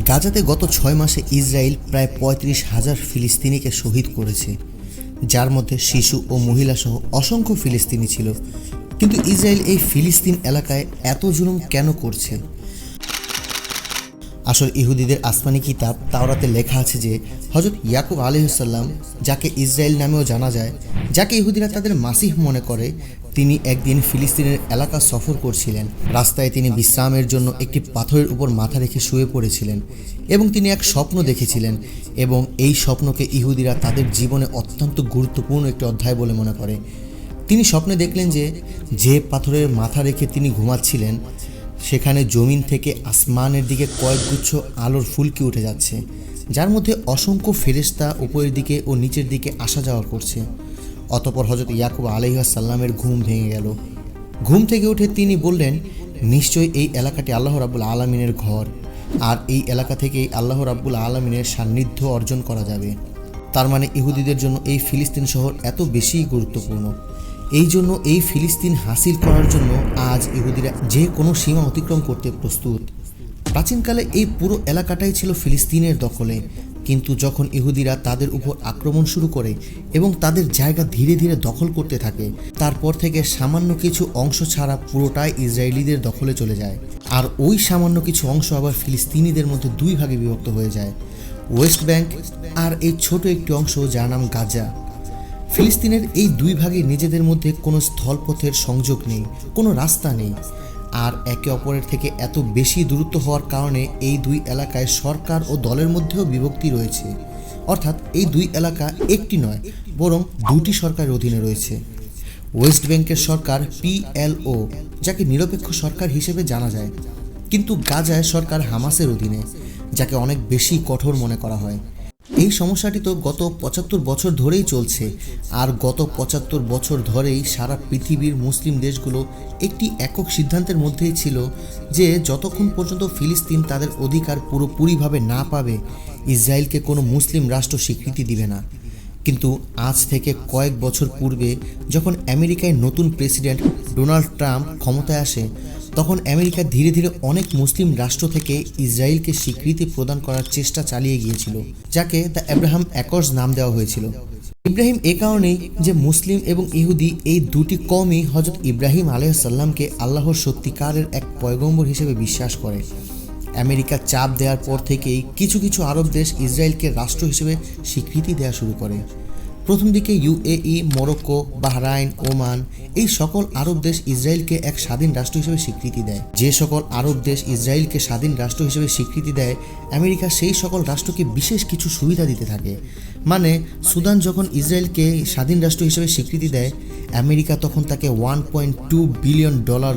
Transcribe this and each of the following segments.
গাজাতে গত 6 মাসে ইসরায়েল প্রায় ৩৫,০০০ ফিলিস্তিনিকে শহীদ করেছে, যার মধ্যে শিশু ও মহিলাসহ অসংখ্য ফিলিস্তিনি ছিল। কিন্তু ইসরায়েল এই ফিলিস্তিন এলাকায় এত জুলুম কেন করছে? আসলে ইহুদিদের আসমানি কিতাব তাওরাতে লেখা আছে যে হযরত ইয়াকুব আলাইহিসসালাম, যাকে ইসরায়েল নামেও জানা যায়, যাকে ইহুদিরা তাদের মাসিহ মনে করে, তিনি একদিন ফিলিস্তিনের এলাকা সফর করছিলেন। রাস্তায় তিনি বিশ্রামের জন্য একটি পাথরের উপর মাথা রেখে শুয়ে পড়েছিলেন এবং তিনি এক স্বপ্ন দেখেছিলেন, এবং এই স্বপ্নকে ইহুদিরা তাদের জীবনে অত্যন্ত গুরুত্বপূর্ণ একটি অধ্যায় বলে মনে করে। তিনি স্বপ্নে দেখলেন যে পাথরের মাথা রেখে তিনি ঘুমাচ্ছিলেন সেখানে জমিন থেকে আসমানের দিকে কয়েকগুচ্ছ আলোর ফুলকি উঠে যাচ্ছে, যার মধ্যে অসংখ্য ফেরেশতা উপরের দিকে ও নিচের দিকে আসা যাওয়া করছে। অতঃপর হযরত ইয়াকুব আলাইহিসসালামের ঘুম ভেঙে গেল। ঘুম থেকে উঠে তিনি বললেন, নিশ্চয়ই এই এলাকাটি আল্লাহ রাব্বুল আলামিনের ঘর, আর এই এলাকা থেকেই আল্লাহ রাব্বুল আলামিনের সান্নিধ্য অর্জন করা যাবে। তার মানে ইহুদিদের জন্য এই ফিলিস্তিন শহর এত বেশি গুরুত্বপূর্ণ। এই জন্য এই ফিলিস্তিন হাসিল করার জন্য আজ ইহুদিরা যে কোনো সীমা অতিক্রম করতে প্রস্তুত। প্রাচীনকালে এই পুরো এলাকাটাই ছিল ফিলিস্তিনের দখলে, কিন্তু যখন ইহুদিরা তাদের উপর আক্রমণ শুরু করে এবং তাদের জায়গা ধীরে ধীরে দখল করতে থাকে, তারপর থেকে সামান্য কিছু অংশ ছাড়া পুরোটাই ইসরায়েলিদের দখলে চলে যায়। আর ওই সামান্য কিছু অংশ আবার ফিলিস্তিনিদের মধ্যে দুই ভাগে বিভক্ত হয়ে যায়, ওয়েস্ট ব্যাংক আর এই ছোট একটি অংশ যার নাম গাজা। ফিলিস্তিনের এই দুই ভাগে নিজেদের মধ্যে কোনো স্থলপথের সংযোগ নেই, কোনো রাস্তা নেই, আর একে অপরের থেকে এত বেশি দূরত্ব হওয়ার কারণে এই দুই এলাকায় সরকার ও দলের মধ্যেও বিভক্তি রয়েছে। অর্থাৎ এই দুই এলাকা একটি নয়, বরং দুটি সরকারের অধীনে রয়েছে। ওয়েস্ট ব্যাংকের সরকার PLO, যাকে নিরপেক্ষ সরকার হিসেবে জানা যায়, কিন্তু গাজায় সরকার হামাসের অধীনে, যাকে অনেক বেশি কঠোর মনে করা হয়। এই সমস্যাটি তো গত ৭৫ বছর ধরেই চলছে, আর গত ৭৫ বছর ধরেই সারা পৃথিবীর মুসলিম দেশগুলো একটি একক সিদ্ধান্তের মধ্যেই ছিল যে যতক্ষণ পর্যন্ত ফিলিস্তিন তাদের অধিকার পুরোপুরিভাবে না পাবে, ইসরায়েলকে কোনো মুসলিম রাষ্ট্র স্বীকৃতি দিবে না। কিন্তু আজ থেকে কয়েক বছর পূর্বে যখন আমেরিকায় নতুন প্রেসিডেন্ট ডোনাল্ড ট্রাম্প ক্ষমতায় আসে, তখন আমেরিকা ধীরে ধীরে অনেক মুসলিম রাষ্ট্র থেকে ইসরায়েলকে স্বীকৃতি প্রদান করার চেষ্টা চালিয়ে গিয়েছিল, যাকে দ্য আব্রাহাম অ্যাকর্ডস নাম দেওয়া হয়েছিল। ইব্রাহিম এ কারণেই যে মুসলিম এবং ইহুদি এই দুটি কওমই হযরত ইব্রাহিম আলাইহিসসালামকে আল্লাহর সত্যিকারের এক পয়গম্বর হিসেবে বিশ্বাস করে। আমেরিকা চাপ দেওয়ার পর থেকেই কিছু কিছু আরব দেশ ইসরায়েলকে রাষ্ট্র হিসেবে স্বীকৃতি দেওয়া শুরু করে। প্রথম দিকে UAE, মরক্কো, বাহরাইন, ওমান, এই সকল আরব দেশ ইসরায়েলকে এক স্বাধীন রাষ্ট্র হিসেবে স্বীকৃতি দেয়। যে সকল আরব দেশ ইসরায়েলকে স্বাধীন রাষ্ট্র হিসেবে স্বীকৃতি দেয়, আমেরিকা সেই সকল রাষ্ট্রকে বিশেষ কিছু সুবিধা দিতে থাকে। মানে সুদান যখন ইসরায়েলকে স্বাধীন রাষ্ট্র হিসেবে স্বীকৃতি দেয়, আমেরিকা তখন তাকে $1.2 বিলিয়ন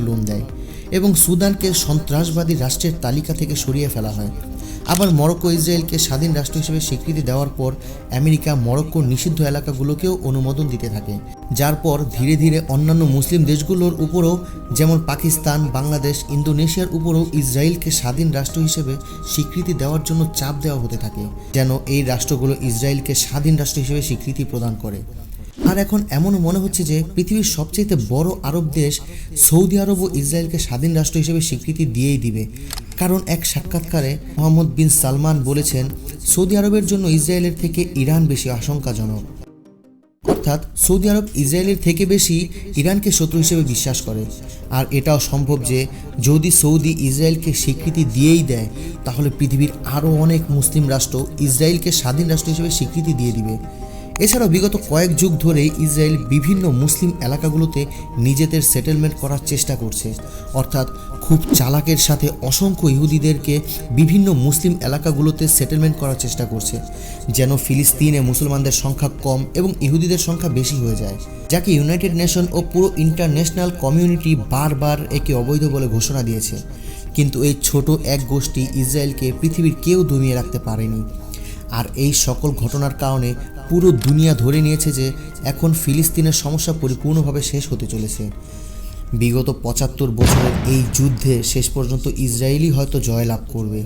লোন দেয় এবং সুদানকে সন্ত্রাসবাদী রাষ্ট্রের তালিকা থেকে সরিয়ে ফেলা হয়। আবার মরক্কো ইসরায়েলকে স্বাধীন রাষ্ট্র হিসেবে স্বীকৃতি দেওয়ার পর আমেরিকা মরক্কোর নিষিদ্ধ এলাকাগুলোকেও অনুমোদন দিতে থাকে, যার পর ধীরে ধীরে অন্যান্য মুসলিম দেশগুলোর উপরও, যেমন পাকিস্তান, বাংলাদেশ, ইন্দোনেশিয়ার উপরও ইসরায়েলকে স্বাধীন রাষ্ট্র হিসেবে স্বীকৃতি দেওয়ার জন্য চাপ দেওয়া হতে থাকে, যেন এই রাষ্ট্রগুলো ইসরায়েলকে স্বাধীন রাষ্ট্র হিসেবে স্বীকৃতি প্রদান করে। আর এখন এমনও মনে হচ্ছে যে পৃথিবীর সবচেয়ে বড় আরব দেশ সৌদি আরবও ইসরায়েলকে স্বাধীন রাষ্ট্র হিসেবে স্বীকৃতি দিয়েই দিবে। কারণ এক সাক্ষাৎকারে মোহাম্মদ বিন সালমান বলেছেন, সৌদি আরবের জন্য ইসরায়েলের থেকে ইরান বেশি আশঙ্কাজনক। অর্থাৎ সৌদি আরব ইসরায়েলের থেকে বেশি ইরানকে শত্রু হিসেবে বিশ্বাস করে। আর এটাও সম্ভব যে যদি সৌদি ইসরায়েলকে স্বীকৃতি দিয়েই দেয়, তাহলে পৃথিবীর আরও অনেক মুসলিম রাষ্ট্র ইসরায়েলকে স্বাধীন রাষ্ট্র হিসেবে স্বীকৃতি দিয়ে দিবে। এছাড়াও বিগত কয়েক যুগ ধরেই ইসরায়েল বিভিন্ন মুসলিম এলাকাগুলোতে নিজেদের সেটেলমেন্ট করার চেষ্টা করছে। অর্থাৎ খুব চালাকের সাথে অসংখ্য ইহুদিদেরকে বিভিন্ন মুসলিম এলাকাগুলোতে সেটেলমেন্ট করার চেষ্টা করছে, যেন ফিলিস্তিনে মুসলমানদের সংখ্যা কম এবং ইহুদিদের সংখ্যা বেশি হয়ে যায়, যাকে ইউনাইটেড নেশন ও পুরো ইন্টারন্যাশনাল কমিউনিটি বারবার একে অবৈধ বলে ঘোষণা দিয়েছে। কিন্তু এই ছোট এক গোষ্ঠী ইসরায়েলকে পৃথিবীর কেউ দমিয়ে রাখতে পারেনি। আর এই সকল ঘটনার কারণে পুরো দুনিয়া ধরে নিয়েছে যে এখন ফিলিস্তিনের সমস্যা পরিপূর্ণভাবে শেষ হতে চলেছে। বিগত ৭৫ বছরের এই যুদ্ধে শেষ পর্যন্ত ইসরায়েলই হয়তো জয়লাভ করবে।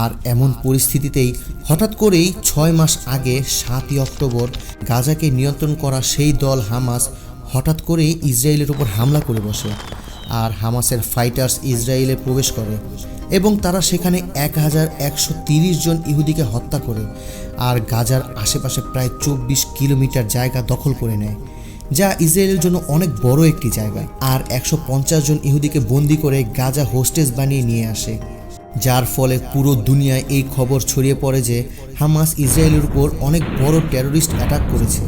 আর এমন পরিস্থিতিতেই হঠাৎ করেই ৬ মাস আগে ৭ই অক্টোবর গাজাকে নিয়ন্ত্রণ করা সেই দল হামাস হঠাৎ করেই ইসরায়েলের উপর হামলা করে বসে। আর হামাসের ফাইটার্স ইসরায়েলে প্রবেশ করে এবং তারা সেখানে 1130 জন ইহুদিকে হত্যা করে আর গাজার আশেপাশে প্রায় 24 কিলোমিটার জায়গা দখল করে নেয়, যা ইসরায়েলের জন্য অনেক বড় একটি জায়গা। আর 150 জন ইহুদিকে বন্দি করে গাজা হোস্টেজ বানিয়ে নিয়ে আসে, যার ফলে পুরো দুনিয়ায় এই খবর ছড়িয়ে পড়ে যে হামাস ইসরায়েলের উপর অনেক বড় টেরোরিস্ট অ্যাটাক করেছে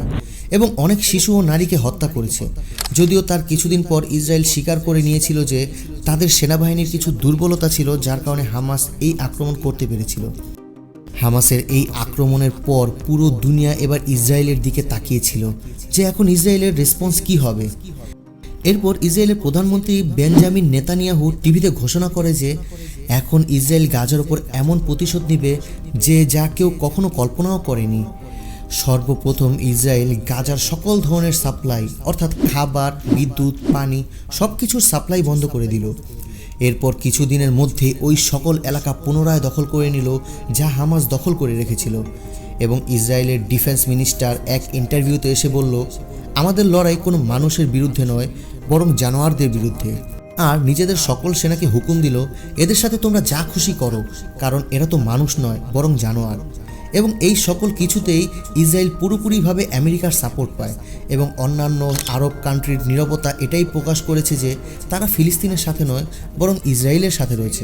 এবং অনেক শিশু ও নারীকে হত্যা করেছে। যদিও তার কিছুদিন পর ইসরায়েল স্বীকার করে নিয়েছিল যে তাদের সেনাবাহিনীর কিছু দুর্বলতা ছিল, যার কারণে হামাস এই আক্রমণ করতে পেরেছিল। হামাসের এই আক্রমণের পর পুরো দুনিয়া এবার ইসরায়েলের দিকে তাকিয়েছিল যে এখন ইসরায়েলের রেসপন্স কি হবে। এরপর ইসরায়েলের প্রধানমন্ত্রী বেঞ্জামিন নেতানিয়াহু টিভিতে ঘোষণা করে যে এখন ইসরায়েল গাজার ওপর এমন প্রতিশোধ নেবে যে যা কেউ কখনো কল্পনাও করেনি। সর্বপ্রথম ইসরায়েল গাজার সকল ধরনের সাপ্লাই অর্থাৎ খাবার, বিদ্যুৎ, পানি সব কিছুর সাপ্লাই বন্ধ করে দিল। এরপর কিছুদিনের মধ্যে ওই সকল এলাকা পুনরায় দখল করে নিল যা হামাস দখল করে রেখেছিল। এবং ইসরায়েলের ডিফেন্স মিনিস্টার এক ইন্টারভিউতে এসে বলল, আমাদের লড়াই কোনো মানুষের বিরুদ্ধে নয়, বরং জানোয়ারদের বিরুদ্ধে। আর নিজেদের সকল সেনাকে হুকুম দিল, এদের সাথে তোমরা যা খুশি করো, কারণ এরা তো মানুষ নয় বরং জানোয়ার। এবং এই সকল কিছুতেই ইসরায়েল পুরোপুরিভাবে আমেরিকার সাপোর্ট পায় এবং অন্যান্য আরব কান্ট্রির নীরবতা এটাই প্রকাশ করেছে যে তারা ফিলিস্তিনের সাথে নয় বরং ইসরায়েলের সাথে রয়েছে।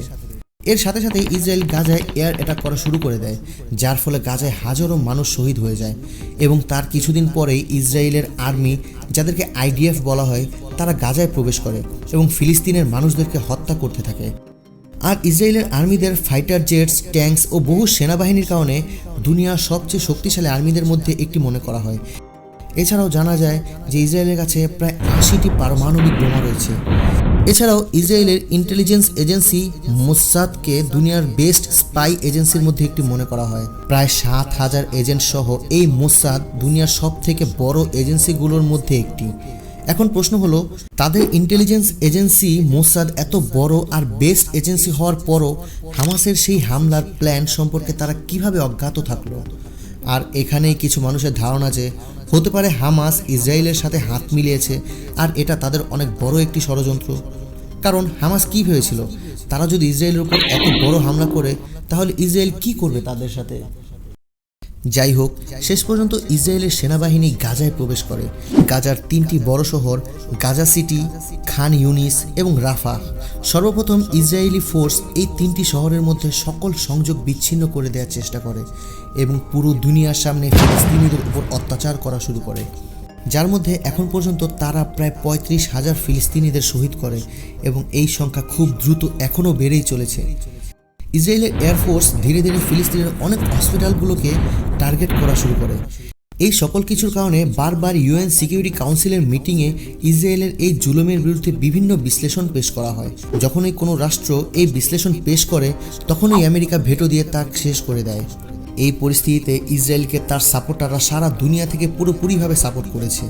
এর সাথে সাথে ইসরায়েল গাজায় এয়ার অ্যাটাক করা শুরু করে দেয়, যার ফলে গাজায় হাজারো মানুষ শহীদ হয়ে যায়। এবং তার কিছুদিন পরেই ইসরায়েলের আর্মি, যাদেরকে আইডিএফ বলা হয়, তারা গাজায় প্রবেশ করে এবং ফিলিস্তিনের মানুষদেরকে হত্যা করতে থাকে। আর ইসরায়েলের আর্মিদের ফাইটার জেটস, ট্যাঙ্কস ও বহু সেনাবাহিনীর কারণে দুনিয়ার সবচেয়ে শক্তিশালী আর্মিদের মধ্যে একটি মনে করা হয়। এছাড়াও জানা যায় যে ইসরায়েলের কাছে প্রায় 80টি পারমাণবিক বোমা রয়েছে। এছাড়াও ইসরায়েলের ইন্টেলিজেন্স এজেন্সি মোসাদকে দুনিয়ার বেস্ট স্পাই এজেন্সির মধ্যে একটি মনে করা হয়। প্রায় 7000 এজেন্ট সহ এই মোসাদ দুনিয়ার সবথেকে বড় এজেন্সিগুলোর মধ্যে একটি। এখন প্রশ্ন হলো, তাদের ইন্টেলিজেন্স এজেন্সি মোসাদ এত বড় আর বেস্ট এজেন্সি হওয়ার পরও হামাসের সেই হামলার প্ল্যান সম্পর্কে তারা কিভাবে অজ্ঞাত থাকলো? আর এখানেই কিছু মানুষের ধারণা যে হতে পারে হামাস ইসরায়েলের সাথে হাত মিলিয়েছে আর এটা তাদের অনেক বড় একটি ষড়যন্ত্র। কারণ হামাস কী ভেবেছিল, তারা যদি ইসরায়েলের উপর এত বড় হামলা করে তাহলে ইসরায়েল কি করবে তাদের সাথে? যাই হোক, শেষ পর্যন্ত ইসরায়েলের সেনাবাহিনী গাজায় প্রবেশ করে। গাজার 3টি বড় শহর গাজা সিটি, খান ইউনিস এবং রাফা। সর্বপ্রথম ইসরায়েলি ফোর্স এই 3টি শহরের মধ্যে সকল সংযোগ বিচ্ছিন্ন করে দেওয়ার চেষ্টা করে এবং পুরো দুনিয়ার সামনে ফিলিস্তিনিদের উপর অত্যাচার করা শুরু করে, যার মধ্যে এখন পর্যন্ত তারা প্রায় 35,000 ফিলিস্তিনিদের শহীদ করে এবং এই সংখ্যা খুব দ্রুত এখনও বেড়েই চলেছে। ইসরায়েলের এয়ারফোর্স ধীরে ধীরে ফিলিস্তিনের অনেক হসপিটালগুলোকে টার্গেট করা শুরু করে। এই সকল কিছুর কারণে বারবার ইউএন সিকিউরিটি কাউন্সিলের মিটিংয়ে ইসরায়েলের এই জুলুমের বিরুদ্ধে বিভিন্ন বিশ্লেষণ পেশ করা হয়। যখনই কোনো রাষ্ট্র এই বিশ্লেষণ পেশ করে তখনই আমেরিকা ভেটো দিয়ে তা শেষ করে দেয়। এই পরিস্থিতিতে ইসরায়েলকে তার সাপোর্টাররা সারা দুনিয়া থেকে পুরোপুরিভাবে সাপোর্ট করেছে,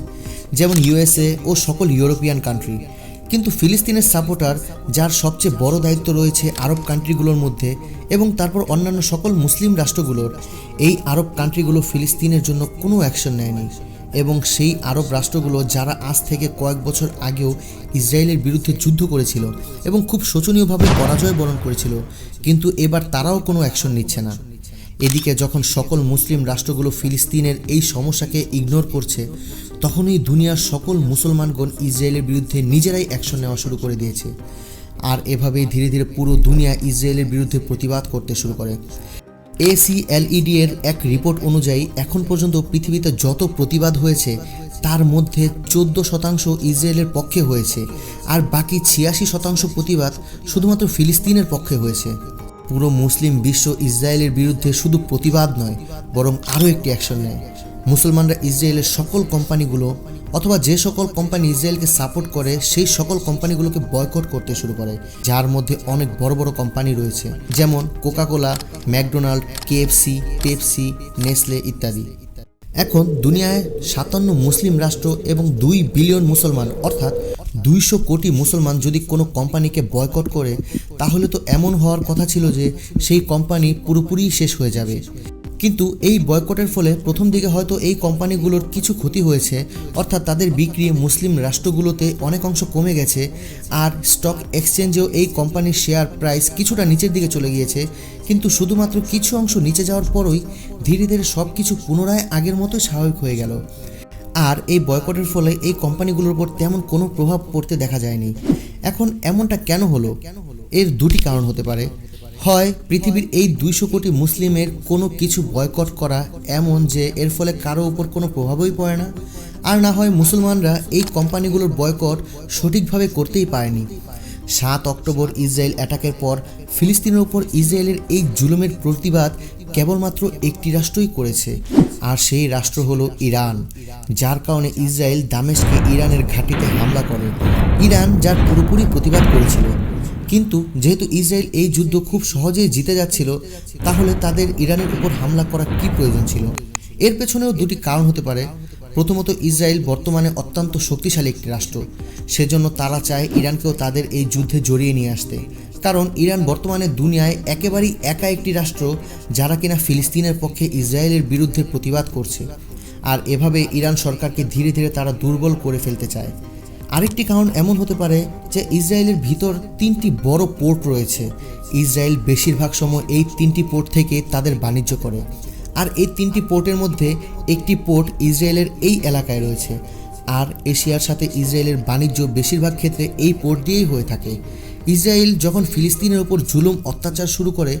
যেমন ইউএসএ ও সকল ইউরোপিয়ান কান্ট্রি। কিন্তু ফিলিস্তিনের সাপোর্টার, যার সবচেয়ে বড় দায়িত্ব রয়েছে আরব কান্ট্রিগুলোর মধ্যে এবং তারপর অন্যান্য সকল মুসলিম রাষ্ট্রগুলোর, এই আরব কান্ট্রিগুলো ফিলিস্তিনের জন্য কোনো অ্যাকশন নেয়নি। এবং সেই আরব রাষ্ট্রগুলো যারা আজ থেকে কয়েক বছর আগেও ইসরায়েলের বিরুদ্ধে যুদ্ধ করেছিল এবং খুব শোচনীয়ভাবে পরাজয় বরণ করেছিল, কিন্তু এবার তারাও কোনো অ্যাকশন নিচ্ছে না। এদিকে যখন সকল মুসলিম রাষ্ট্রগুলো ফিলিস্তিনের এই সমস্যাকে ইগনোর করছে, তখনই দুনিয়ার সকল মুসলমানগণ ইসরায়েলের বিরুদ্ধে নিজেরাই অ্যাকশন নেওয়া শুরু করে দিয়েছে। আর এভাবেই ধীরে ধীরে পুরো দুনিয়া ইসরায়েলের বিরুদ্ধে প্রতিবাদ করতে শুরু করে। ACLED এর এক রিপোর্ট অনুযায়ী এখন পর্যন্ত পৃথিবীতে যত প্রতিবাদ হয়েছে তার মধ্যে 14% ইসরায়েলের পক্ষে হয়েছে, আর বাকি 86% প্রতিবাদ শুধুমাত্র ফিলিস্তিনের পক্ষে হয়েছে। পুরো মুসলিম বিশ্ব ইসরায়েলের বিরুদ্ধে শুধু প্রতিবাদ নয়, বরং আরও একটি অ্যাকশন নেয়। মুসলমানরা ইসরায়েলের সকল কোম্পানিগুলো অথবা যে সকল কোম্পানি ইসরায়েলকে সাপোর্ট করে সেই সকল কোম্পানিগুলোকে বয়কট করতে শুরু করে, যার মধ্যে অনেক বড় বড় কোম্পানি রয়েছে, যেমন Coca Cola, McDonald, KFC, Pepsi, Nestle ইত্যাদি। এখন দুনিয়ায় 57 মুসলিম রাষ্ট্র এবং 2 বিলিয়ন মুসলমান অর্থাৎ 200 কোটি মুসলমান যদি কোনো কোম্পানিকে বয়কট করে, তাহলে তো এমন হওয়ার কথা ছিল যে সেই কোম্পানি পুরোপুরি শেষ হয়ে যাবে। কিন্তু এই বয়কটের ফলে প্রথম দিকে হয়তো এই কোম্পানিগুলোর কিছু ক্ষতি হয়েছে, অর্থাৎ তাদের বিক্রি মুসলিম রাষ্ট্রগুলোতে অনেক অংশ কমে গেছে, আর স্টক এক্সচেঞ্জেও এই কোম্পানির শেয়ার প্রাইস কিছুটা নিচের দিকে চলে গিয়েছে। কিন্তু শুধুমাত্র কিছু অংশ নিচে যাওয়ার পরই ধীরে ধীরে সব কিছু পুনরায় আগের মতো স্বাভাবিক হয়ে গেল। আর এই বয়কটের ফলে এই কোম্পানিগুলোর উপর তেমন কোনো প্রভাব পড়তে দেখা যায়নি। এখন এমনটা কেন হলো? এর দুটি কারণ হতে পারে। হয় পৃথিবীর এই 200 কোটি মুসলিমের কোনো কিছু বয়কট করা এমন যে এর ফলে কারো উপর কোনো প্রভাবই পড়ে না, আর না হয় মুসলমানরা এই কোম্পানিগুলোর বয়কট সঠিকভাবে করতেই পারেনি। 7 অক্টোবর ইসরায়েল অ্যাটাকের পর ফিলিস্তিনের উপর ইসরায়েলের এই জুলুমের প্রতিবাদ কেবলমাত্র একটি রাষ্ট্রই করেছে, আর সেই রাষ্ট্র হলো ইরান, যার কারণে ইসরায়েল দামেস্কে ইরানের ঘাঁটিতে হামলা করে। ইরান যার পুরোপুরি প্রতিবাদ করেছিল। কিন্তু যেহেতু ইসরায়েল এই যুদ্ধ খুব সহজেই জিতে যাচ্ছিল, তাহলে তাদের ইরানের উপর হামলা করার কী প্রয়োজন ছিল? এর পেছনেও দুটি কারণ হতে পারে। প্রথমত, ইসরায়েল বর্তমানে অত্যন্ত শক্তিশালী একটি রাষ্ট্র, সেজন্য তারা চায় ইরানকেও তাদের এই যুদ্ধে জড়িয়ে নিয়ে আসতে। কারণ ইরান বর্তমানে দুনিয়ায় একেবারেই একা একটি রাষ্ট্র যারা কিনা ফিলিস্তিনের পক্ষে ইসরায়েলের বিরুদ্ধে প্রতিবাদ করছে, আর এভাবে ইরান সরকারকে ধীরে ধীরে তারা দুর্বল করে ফেলতে চায়। আরেকটি কারণ এমন হতে পারে যে ইসরায়েলের ভিতর 3টি বড় পোর্ট রয়েছে। ইসরায়েল বেশিরভাগ সময় এই 3টি পোর্ট থেকে তাদের বাণিজ্য করে, আর এই 3টি পোর্টের মধ্যে একটি পোর্ট ইসরায়েলের এই এলাকায় রয়েছে। আর এশিয়ার সাথে ইসরায়েলের বাণিজ্য বেশিরভাগ ক্ষেত্রে এই পোর্ট দিয়েই হয়ে থাকে। ইসরায়েল যখন ফিলিস্তিনের ওপর জুলুম অত্যাচার শুরু করে,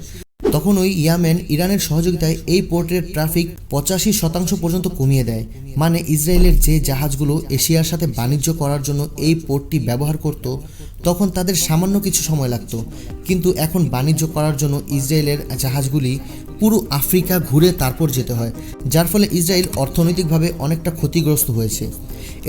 তখন ওই ইয়ামেন ইরানের সহযোগিতায় এই পোর্টের ট্রাফিক 85% পর্যন্ত কমিয়ে দেয়। মানে ইসরায়েলের যে জাহাজগুলো এশিয়ার সাথে বাণিজ্য করার জন্য এই পোর্টটি ব্যবহার করত, তখন তাদের সামান্য কিছু সময় লাগতো, কিন্তু এখন বাণিজ্য করার জন্য ইসরায়েলের জাহাজগুলি পুরো আফ্রিকা ঘুরে তারপর যেতে হয়, যার ফলে ইসরায়েল অর্থনৈতিকভাবে অনেকটা ক্ষতিগ্রস্ত হয়েছে।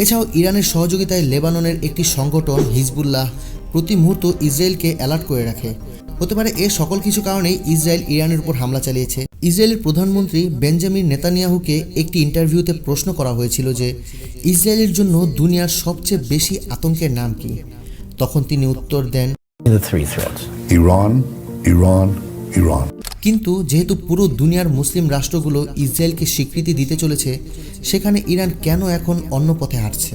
এছাড়াও ইরানের সহযোগিতায় লেবাননের একটি সংগঠন হিজবুল্লাহ প্রতি মুহূর্ত ইসরায়েলকে অ্যালার্ট করে রাখে। হতে পারে এ সকল কিছু কারণেই ইসরায়েল ইরানের উপর হামলা চালিয়েছে। ইসরায়েলের প্রধানমন্ত্রী বেঞ্জামিন নেতানিয়াহুকে একটি ইন্টারভিউতে প্রশ্ন করা হয়েছিল যে ইসরায়েলের জন্য দুনিয়ার সবচেয়ে বেশি আতঙ্কের নাম কি? তখন তিনি উত্তর দেন, ইরান। কিন্তু যেহেতু পুরো দুনিয়ার মুসলিম রাষ্ট্রগুলো ইসরায়েলকে স্বীকৃতি দিতে চলেছে, সেখানে ইরান কেন এখন অন্য পথে হাঁটছে?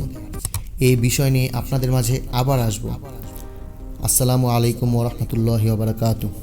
এই বিষয় নিয়ে আপনাদের মাঝে আবার আসব। আসসালামু আলাইকুম ওয়া রাহমাতুল্লাহি ওয়া বারাকাতুহু।